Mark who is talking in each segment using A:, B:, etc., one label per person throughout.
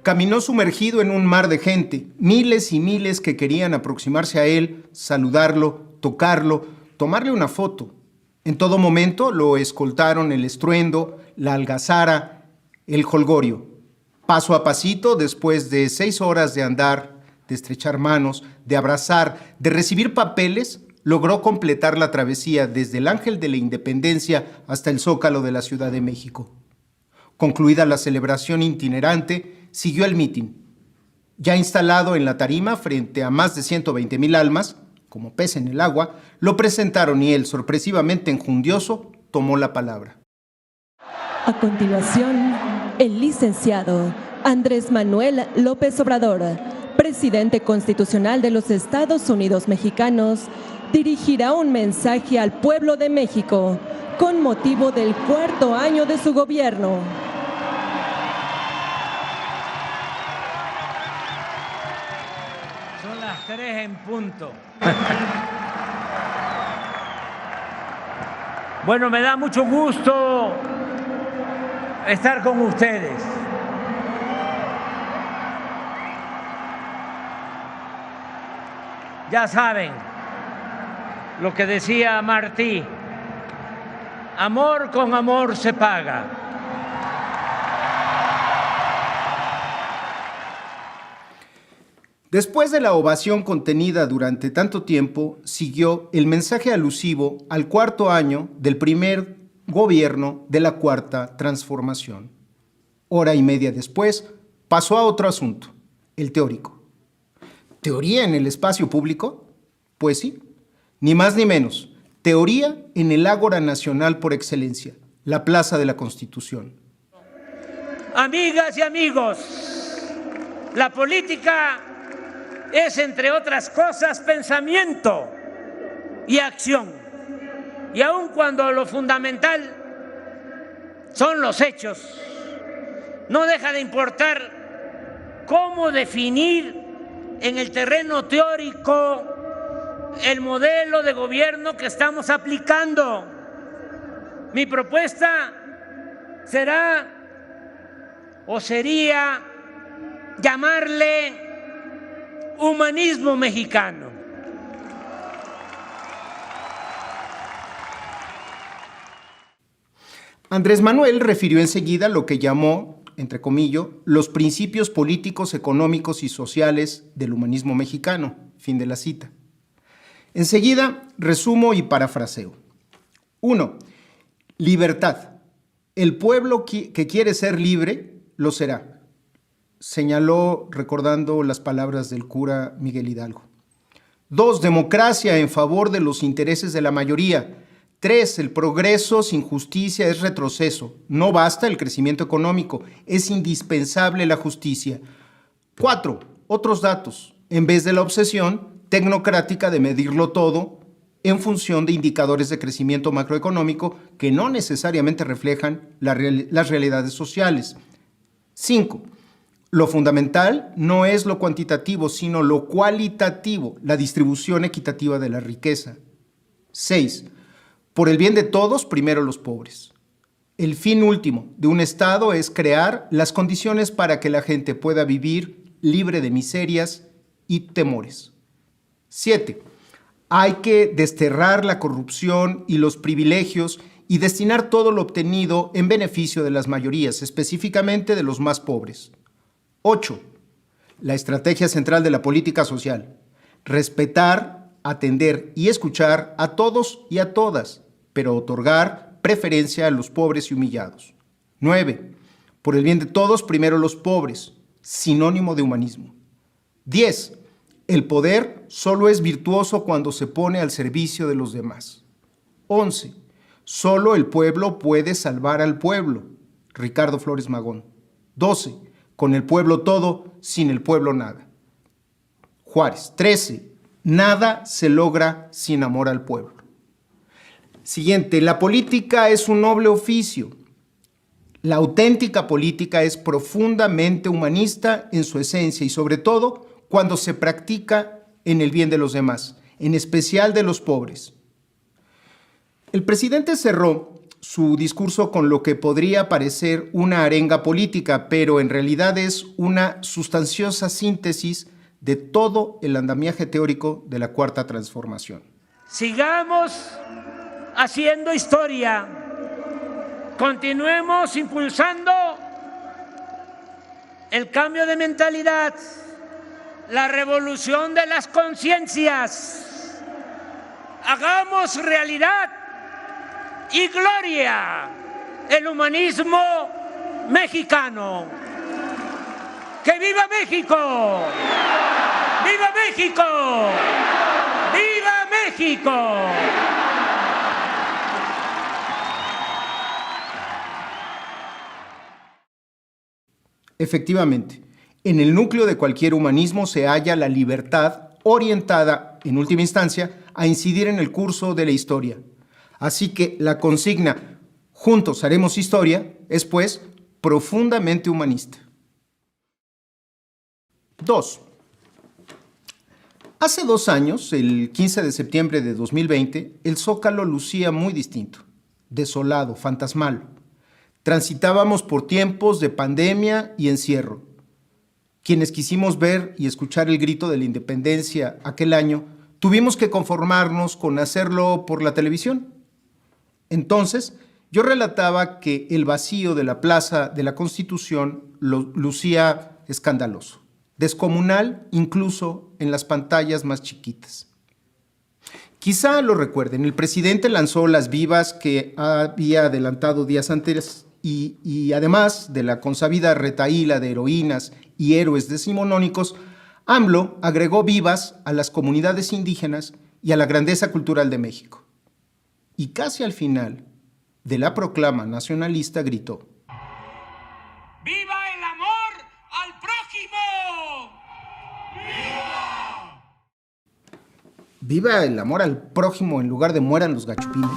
A: Caminó sumergido en un mar de gente, miles y miles que querían aproximarse a él, saludarlo, tocarlo, tomarle una foto. En todo momento lo escoltaron el estruendo, la algazara, el jolgorio. Paso a pasito, después de 6 horas de andar, de estrechar manos, de abrazar, de recibir papeles, logró completar la travesía desde el Ángel de la Independencia hasta el Zócalo de la Ciudad de México. Concluida la celebración itinerante, siguió el mitin. Ya instalado en la tarima frente a más de 120,000 almas, como pez en el agua, lo presentaron y él, sorpresivamente enjundioso, tomó la palabra.
B: A continuación, el licenciado Andrés Manuel López Obrador, presidente constitucional de los Estados Unidos mexicanos, dirigirá un mensaje al pueblo de México con motivo del 4º año de su gobierno.
C: Son las 3 en punto. Bueno, me da mucho gusto estar con ustedes. Ya saben lo que decía Martí, amor con amor se paga.
A: Después de la ovación contenida durante tanto tiempo, siguió el mensaje alusivo al 4º año del primer gobierno de la Cuarta Transformación. Hora y media después, pasó a otro asunto, el teórico. ¿Teoría en el espacio público? Pues sí, ni más ni menos. Teoría en el ágora nacional por excelencia, la Plaza de la Constitución.
C: Amigas y amigos, la política es, entre otras cosas, pensamiento y acción. Y aun cuando lo fundamental son los hechos, no deja de importar cómo definir en el terreno teórico el modelo de gobierno que estamos aplicando. Mi propuesta será o sería llamarle humanismo mexicano.
A: Andrés Manuel refirió enseguida lo que llamó, entre comillas, los principios políticos, económicos y sociales del humanismo mexicano. Fin de la cita. Enseguida, resumo y parafraseo. 1. Libertad. El pueblo que quiere ser libre, lo será. Señaló recordando las palabras del cura Miguel Hidalgo. 2. Democracia en favor de los intereses de la mayoría. 3. El progreso sin justicia es retroceso. No basta el crecimiento económico, es indispensable la justicia. 4. Otros datos. En vez de la obsesión tecnocrática de medirlo todo en función de indicadores de crecimiento macroeconómico que no necesariamente reflejan las realidades sociales. 5. Lo fundamental no es lo cuantitativo, sino lo cualitativo, la distribución equitativa de la riqueza. 6. Por el bien de todos, primero los pobres. El fin último de un Estado es crear las condiciones para que la gente pueda vivir libre de miserias y temores. 7. Hay que desterrar la corrupción y los privilegios y destinar todo lo obtenido en beneficio de las mayorías, específicamente de los más pobres. 8. La estrategia central de la política social. Respetar, atender y escuchar a todos y a todas, pero otorgar preferencia a los pobres y humillados. 9. Por el bien de todos, primero los pobres, sinónimo de humanismo. 10. El poder solo es virtuoso cuando se pone al servicio de los demás. 11. Solo el pueblo puede salvar al pueblo. Ricardo Flores Magón. 12. Con el pueblo todo, sin el pueblo nada. Juárez. 13. Nada se logra sin amor al pueblo. Siguiente. La política es un noble oficio. La auténtica política es profundamente humanista en su esencia y sobre todo cuando se practica en el bien de los demás, en especial de los pobres. El presidente cerró su discurso con lo que podría parecer una arenga política, pero en realidad es una sustanciosa síntesis de todo el andamiaje teórico de la Cuarta Transformación.
C: Sigamos haciendo historia, continuemos impulsando el cambio de mentalidad, la revolución de las conciencias, hagamos realidad y gloria el humanismo mexicano. ¡Que viva México! ¡Viva México! ¡Viva México!
A: Efectivamente, en el núcleo de cualquier humanismo se halla la libertad orientada, en última instancia, a incidir en el curso de la historia. Así que la consigna "Juntos haremos historia" es, pues, profundamente humanista. 2. Hace 2 años, el 15 de septiembre de 2020, el Zócalo lucía muy distinto, desolado, fantasmal. Transitábamos por tiempos de pandemia y encierro. Quienes quisimos ver y escuchar el grito de la independencia aquel año, tuvimos que conformarnos con hacerlo por la televisión. Entonces, yo relataba que el vacío de la Plaza de la Constitución lucía escandaloso, descomunal incluso en las pantallas más chiquitas. Quizá lo recuerden, el presidente lanzó las vivas que había adelantado días antes y además de la consabida retahíla de heroínas y héroes decimonónicos, AMLO agregó vivas a las comunidades indígenas y a la grandeza cultural de México. Y casi al final de la proclama nacionalista gritó:
C: ¡Viva el amor al prójimo!
A: ¡Viva el amor al prójimo en lugar de mueran los gachupines!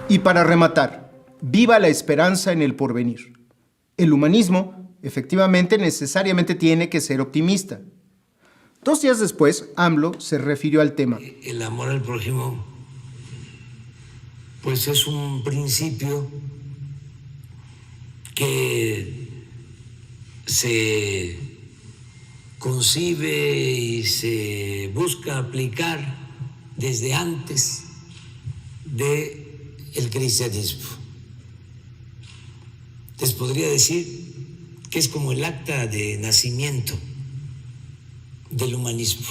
A: Y para rematar, ¡viva la esperanza en el porvenir! El humanismo, efectivamente, necesariamente tiene que ser optimista. 2 días después, AMLO se refirió al tema.
D: El amor al prójimo, pues es un principio que se concibe y se busca aplicar desde antes del cristianismo. Les podría decir que es como el acta de nacimiento del humanismo,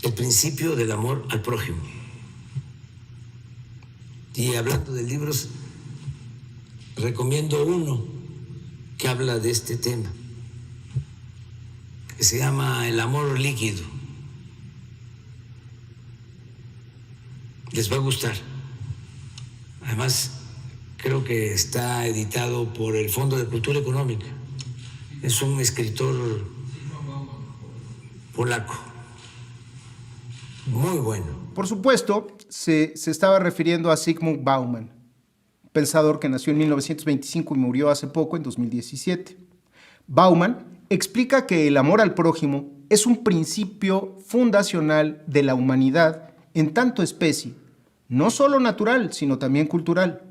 D: el principio del amor al prójimo. Y hablando de libros, recomiendo uno que habla de este tema, que se llama El amor líquido. Les va a gustar. Además, creo que está editado por el Fondo de Cultura Económica. Es un escritor polaco, muy bueno.
A: Por supuesto, se estaba refiriendo a Zygmunt Bauman, pensador que nació en 1925 y murió hace poco, en 2017. Bauman explica que el amor al prójimo es un principio fundacional de la humanidad en tanto especie, no solo natural, sino también cultural.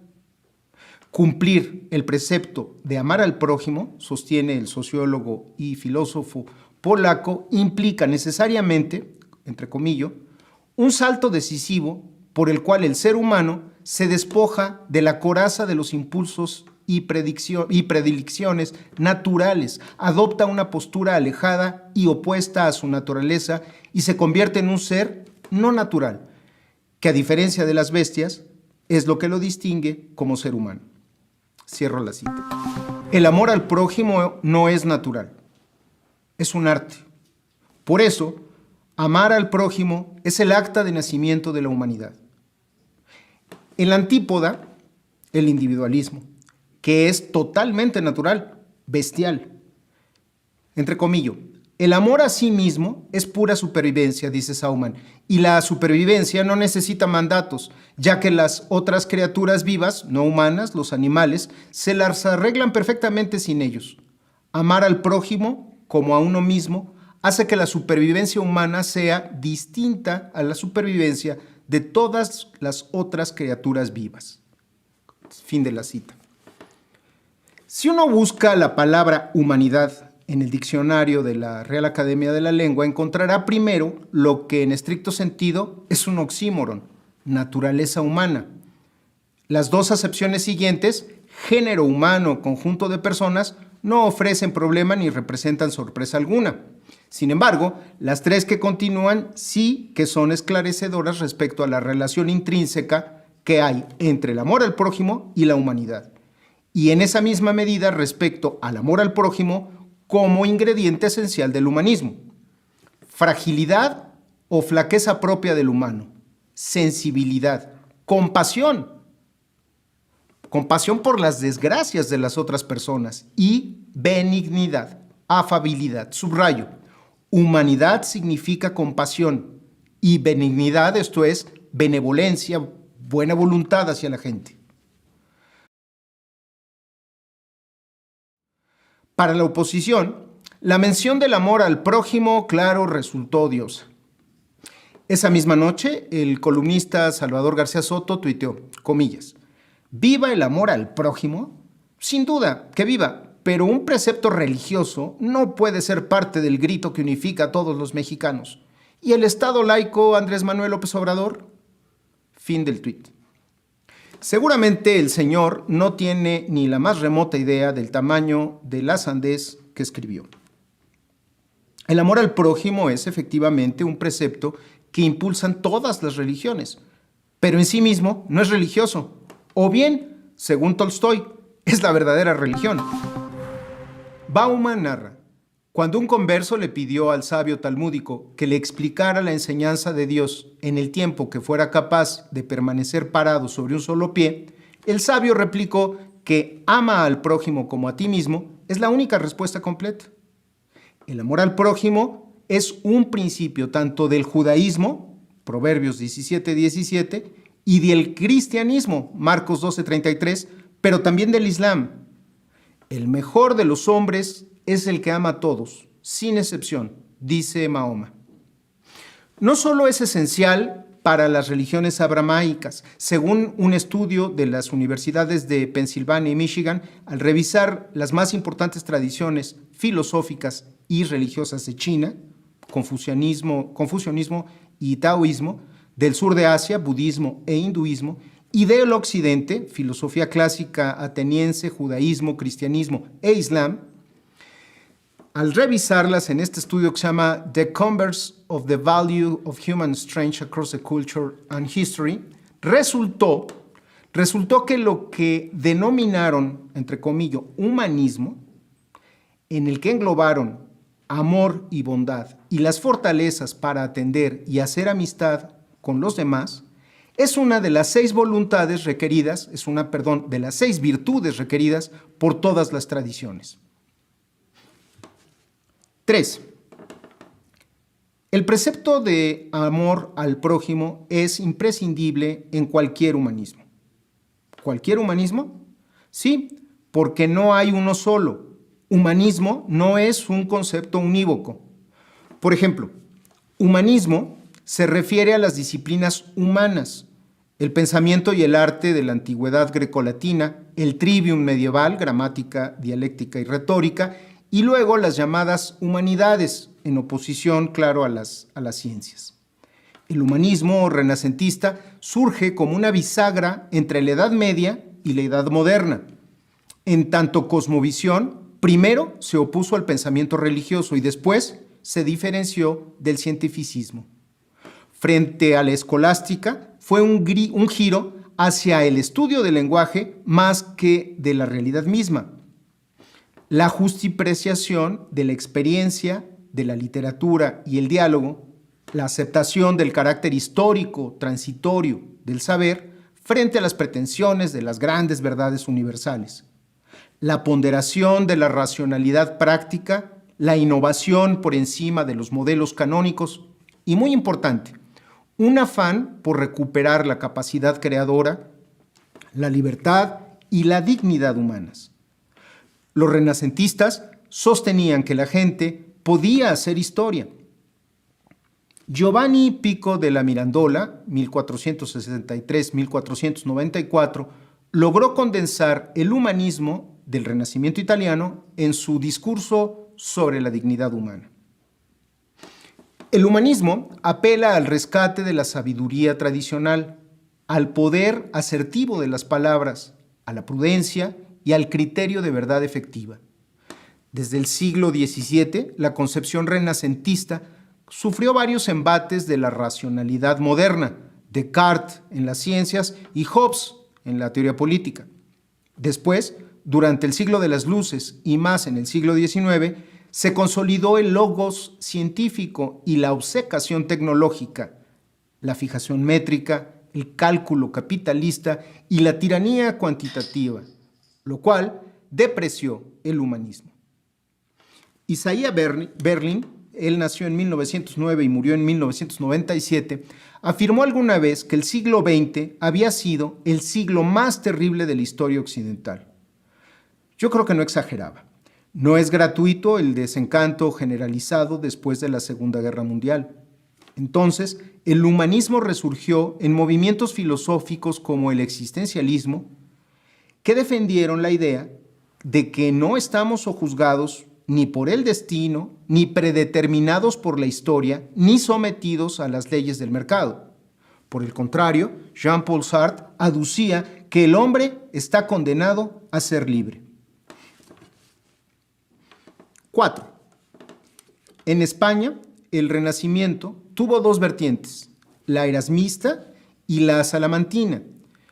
A: Cumplir el precepto de amar al prójimo, sostiene el sociólogo y filósofo polaco, implica necesariamente, entre comillas, un salto decisivo por el cual el ser humano se despoja de la coraza de los impulsos y predilecciones naturales, adopta una postura alejada y opuesta a su naturaleza y se convierte en un ser no natural, que a diferencia de las bestias, es lo que lo distingue como ser humano. Cierro la cita. El amor al prójimo no es natural, es un arte. Por eso, amar al prójimo es el acta de nacimiento de la humanidad. En la antípoda, el individualismo, que es totalmente natural, bestial. Entre comillas, el amor a sí mismo es pura supervivencia, dice Saumann, y la supervivencia no necesita mandatos, ya que las otras criaturas vivas, no humanas, los animales, se las arreglan perfectamente sin ellos. Amar al prójimo, como a uno mismo, hace que la supervivencia humana sea distinta a la supervivencia de todas las otras criaturas vivas. Fin de la cita. Si uno busca la palabra humanidad en el diccionario de la Real Academia de la Lengua, encontrará primero lo que en estricto sentido es un oxímoron, naturaleza humana. Las dos acepciones siguientes, género humano, conjunto de personas, no ofrecen problema ni representan sorpresa alguna. Sin embargo, las tres que continúan sí que son esclarecedoras respecto a la relación intrínseca que hay entre el amor al prójimo y la humanidad. Y en esa misma medida respecto al amor al prójimo como ingrediente esencial del humanismo. Fragilidad o flaqueza propia del humano, sensibilidad, compasión por las desgracias de las otras personas y benignidad, afabilidad. Subrayo, humanidad significa compasión y benignidad, esto es, benevolencia, buena voluntad hacia la gente. Para la oposición, la mención del amor al prójimo, claro, resultó odiosa. Esa misma noche, el columnista Salvador García Soto tuiteó, comillas, ¿viva el amor al prójimo? Sin duda, que viva, pero un precepto religioso no puede ser parte del grito que unifica a todos los mexicanos. ¿Y el Estado laico Andrés Manuel López Obrador? Fin del tuit. Seguramente el señor no tiene ni la más remota idea del tamaño de la sandez que escribió. El amor al prójimo es efectivamente un precepto que impulsan todas las religiones, pero en sí mismo no es religioso, o bien, según Tolstoy, es la verdadera religión. Bauman narra, cuando un converso le pidió al sabio talmúdico que le explicara la enseñanza de Dios en el tiempo que fuera capaz de permanecer parado sobre un solo pie, el sabio replicó que ama al prójimo como a ti mismo es la única respuesta completa. El amor al prójimo es un principio tanto del judaísmo, Proverbios 17:17, y del cristianismo, Marcos 12:33, pero también del Islam. El mejor de los hombres es el que ama a todos, sin excepción, dice Mahoma. No solo es esencial para las religiones abramaicas. Según un estudio de las universidades de Pensilvania y Michigan, al revisar las más importantes tradiciones filosóficas y religiosas de China, confucianismo y taoísmo, del sur de Asia, budismo e hinduismo, y del occidente, filosofía clásica ateniense, judaísmo, cristianismo e islam, al revisarlas en este estudio que se llama The Converse of the Value of Human Strength Across the Culture and History, resultó que lo que denominaron, entre comillas, humanismo, en el que englobaron amor y bondad y las fortalezas para atender y hacer amistad con los demás, es una de las 6 voluntades requeridas, de las 6 virtudes requeridas por todas las tradiciones. 3. El precepto de amor al prójimo es imprescindible en cualquier humanismo. ¿Cualquier humanismo? Sí, porque no hay uno solo. Humanismo no es un concepto unívoco. Por ejemplo, humanismo se refiere a las disciplinas humanas, el pensamiento y el arte de la antigüedad grecolatina, el trivium medieval, gramática, dialéctica y retórica, y luego las llamadas humanidades, en oposición, claro, a las ciencias. El humanismo renacentista surge como una bisagra entre la Edad Media y la Edad Moderna. En tanto cosmovisión, primero se opuso al pensamiento religioso y después se diferenció del cientificismo. Frente a la escolástica, fue un giro hacia el estudio del lenguaje más que de la realidad misma. La justipreciación de la experiencia, de la literatura y el diálogo, la aceptación del carácter histórico, transitorio del saber, frente a las pretensiones de las grandes verdades universales. La ponderación de la racionalidad práctica, la innovación por encima de los modelos canónicos y, muy importante, un afán por recuperar la capacidad creadora, la libertad y la dignidad humanas. Los renacentistas sostenían que la gente podía hacer historia. Giovanni Pico della Mirandola, 1463-1494, logró condensar el humanismo del Renacimiento italiano en su discurso sobre la dignidad humana. El humanismo apela al rescate de la sabiduría tradicional, al poder asertivo de las palabras, a la prudencia y al criterio de verdad efectiva. Desde el siglo XVII, la concepción renacentista sufrió varios embates de la racionalidad moderna, Descartes en las ciencias y Hobbes en la teoría política. Después, durante el siglo de las luces y más en el siglo XIX, se consolidó el logos científico y la obcecación tecnológica, la fijación métrica, el cálculo capitalista y la tiranía cuantitativa, lo cual depreció el humanismo. Isaiah Berlin, él nació en 1909 y murió en 1997, afirmó alguna vez que el siglo XX había sido el siglo más terrible de la historia occidental. Yo creo que no exageraba. No es gratuito el desencanto generalizado después de la Segunda Guerra Mundial. Entonces, el humanismo resurgió en movimientos filosóficos como el existencialismo, que defendieron la idea de que no estamos sojuzgados ni por el destino, ni predeterminados por la historia, ni sometidos a las leyes del mercado. Por el contrario, Jean-Paul Sartre aducía que el hombre está condenado a ser libre. 4. En España, el Renacimiento tuvo dos vertientes, la erasmista y la salamantina.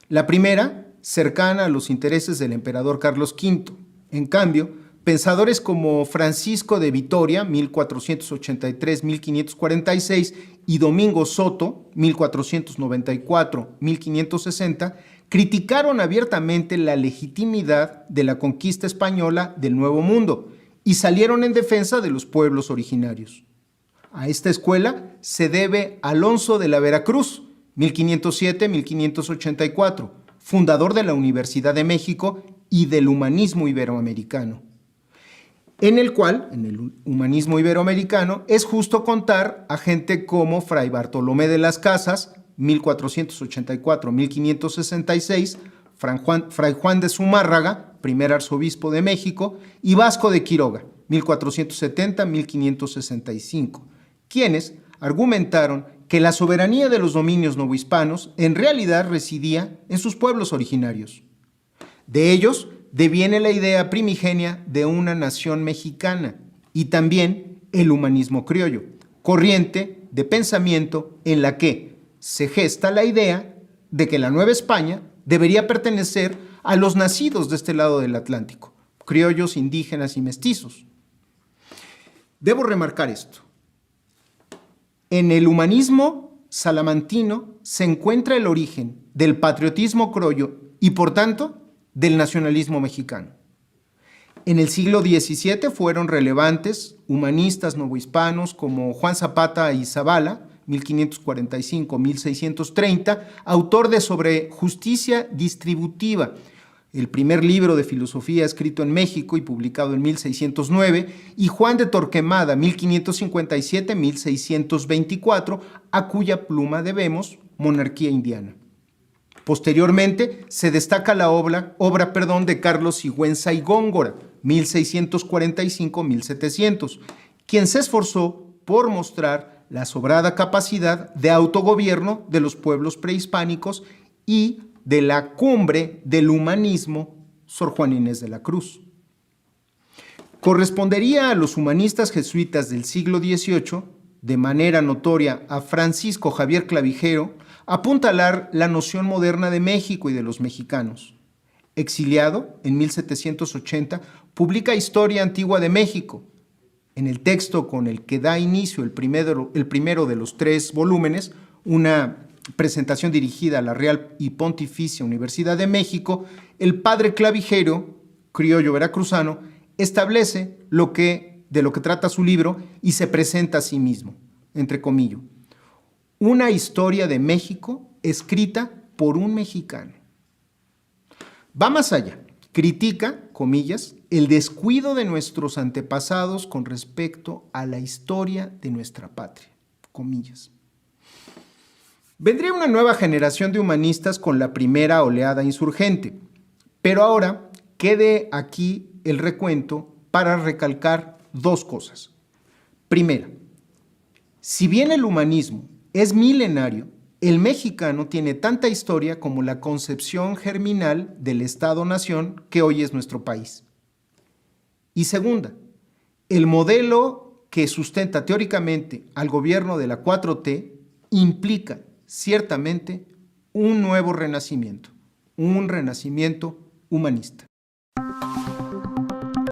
A: La primera, cercana a los intereses del emperador Carlos V. En cambio, pensadores como Francisco de Vitoria, 1483-1546, y Domingo Soto, 1494-1560, criticaron abiertamente la legitimidad de la conquista española del Nuevo Mundo y salieron en defensa de los pueblos originarios. A esta escuela se debe Alonso de la Veracruz, 1507-1584, fundador de la Universidad de México y del humanismo iberoamericano, en el cual, en el humanismo iberoamericano, es justo contar a gente como Fray Bartolomé de las Casas, 1484-1566, Fray Juan de Zumárraga, primer arzobispo de México, y Vasco de Quiroga, 1470-1565, quienes argumentaron que la soberanía de los dominios novohispanos en realidad residía en sus pueblos originarios. De ellos deviene la idea primigenia de una nación mexicana y también el humanismo criollo, corriente de pensamiento en la que se gesta la idea de que la Nueva España debería pertenecer a los nacidos de este lado del Atlántico, criollos, indígenas y mestizos. Debo remarcar esto. En el humanismo salamantino se encuentra el origen del patriotismo criollo y, por tanto, del nacionalismo mexicano. En el siglo XVII fueron relevantes humanistas novohispanos como Juan Zapata y Zavala, 1545-1630, autor de Sobre Justicia Distributiva, el primer libro de filosofía escrito en México y publicado en 1609, y Juan de Torquemada, 1557-1624, a cuya pluma debemos Monarquía Indiana. Posteriormente se destaca la obra de Carlos Sigüenza y Góngora, 1645-1700, quien se esforzó por mostrar la sobrada capacidad de autogobierno de los pueblos prehispánicos y de la cumbre del humanismo, Sor Juana Inés de la Cruz. Correspondería a los humanistas jesuitas del siglo XVIII, de manera notoria a Francisco Javier Clavijero, apuntalar la noción moderna de México y de los mexicanos. Exiliado en 1780, publica Historia Antigua de México. En el texto con el que da inicio el primero de los 3 volúmenes, una presentación dirigida a la Real y Pontificia Universidad de México, el padre Clavijero, criollo veracruzano, establece de lo que trata su libro y se presenta a sí mismo, entre comillas, una historia de México escrita por un mexicano. Va más allá, critica, comillas, el descuido de nuestros antepasados con respecto a la historia de nuestra patria, comillas. Vendría una nueva generación de humanistas con la primera oleada insurgente, pero ahora quede aquí el recuento para recalcar dos cosas. Primera, si bien el humanismo es milenario, el mexicano tiene tanta historia como la concepción germinal del Estado-nación que hoy es nuestro país. Y segunda, el modelo que sustenta teóricamente al gobierno de la 4T implica ciertamente un nuevo renacimiento, un renacimiento humanista.